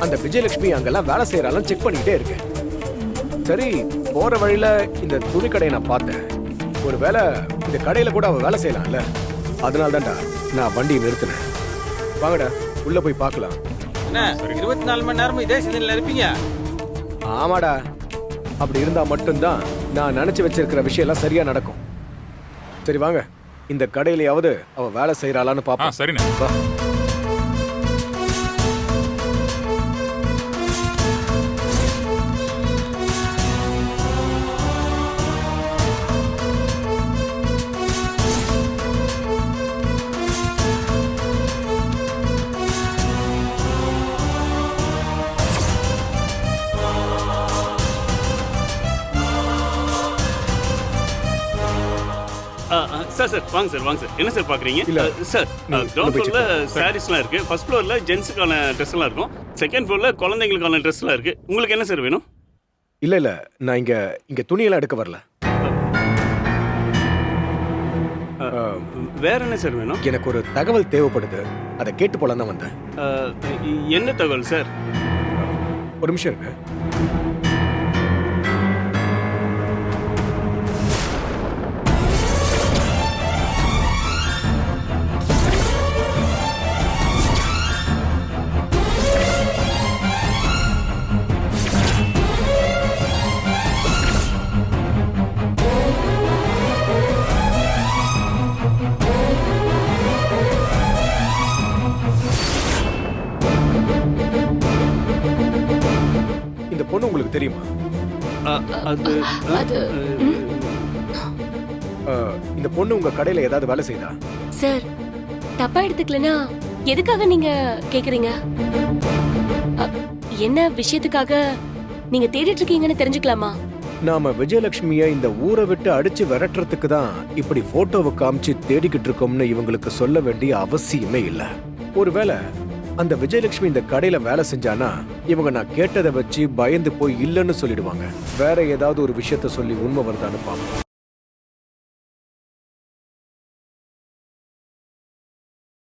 அந்த விஜயலட்சுமி அங்கெல்லாம் வேலை செய்யறாலும் செக் பண்ணிக்கிட்டே இருக்கேன். சரி, போற வழியில இந்த துணி கடையை நான் பார்த்தேன். ஒருவேளை இந்த கடையில கூட அவ வேலை செய்யலாம்ல, அதனால தான்டா நான் வண்டியை நிறுத்தினேன். வாங்கடா உள்ள போய் பார்க்கலாம். என்ன 24 மணி நேரமும் இதே சிந்தனையில இருப்பீங்க? ஆமாடா, அப்படி இருந்தா மட்டும்தான் நான் நினைச்சு வச்சிருக்கிற விஷயம் எல்லாம் சரியா நடக்கும். சரி வாங்க, இந்த கடையிலயாவது அவ வேலை செய்யறாளான்னு பாப்போம். சரிண்ணே. வா. சார் வாங்க சார், வாங்க சார். என்ன சார் பார்க்குறீங்க? இல்ல. சார் நீ கிரவுண்ட் போய் check ஃப்ளோரில் சாரீஸ்லாம் இருக்குது. ஃபர்ஸ்ட் ஃப்ளோரில் ஜென்ஸுக்கான ட்ரெஸ்லாம் இருக்கும். செகண்ட் ஃப்ளோரில் குழந்தைங்களுக்கான ட்ரெஸ்லாம் இருக்குது. உங்களுக்கு என்ன சார் வேணும்? இல்ல நான் இங்க துணியெல்லாம் எடுக்க வரல. வேற என்ன சார் வேணும்? எனக்கு ஒரு தகவல் தேவைப்படுது, அதை கேட்டு போலாம் தான் வந்தேன். என்ன தகவல் சார்? ஒரு நிமிஷம் இருக்கு. இந்த பொண்ணு உங்களுக்கு தெரியுமா? அது இந்த பொண்ணு உங்க கடையில ஏதாவது வேலை செய்தா? சார், தப்பா எடுத்துக்கலனா எதுக்காக நீங்க கேக்குறீங்க? அ, என்ன விஷயத்துக்காக நீங்க தேடிட்டு இருக்கீங்கன்னு தெரிஞ்சுக்கலாமா? நாம விஜயலட்சுமிய இந்த ஊரை விட்டு அடிச்சு விரட்டுறதுக்கு தான் இப்படி போட்டோவை காமிச்சு தேடிக்கிட்டு இருக்கோம்னு இவங்களுக்கு சொல்ல வேண்டிய அவசியமே இல்ல. ஒருவேளை அந்த விஜயலட்சுமி இந்த கடையில வேலை செஞ்சானா இவங்க நான் கேட்டதை வச்சு பயந்து போய் இல்லைன்னு சொல்லிடுவாங்க. வேற ஏதாவது ஒரு விஷயத்த சொல்லி உண்மை வருதான்னு பாப்போம்.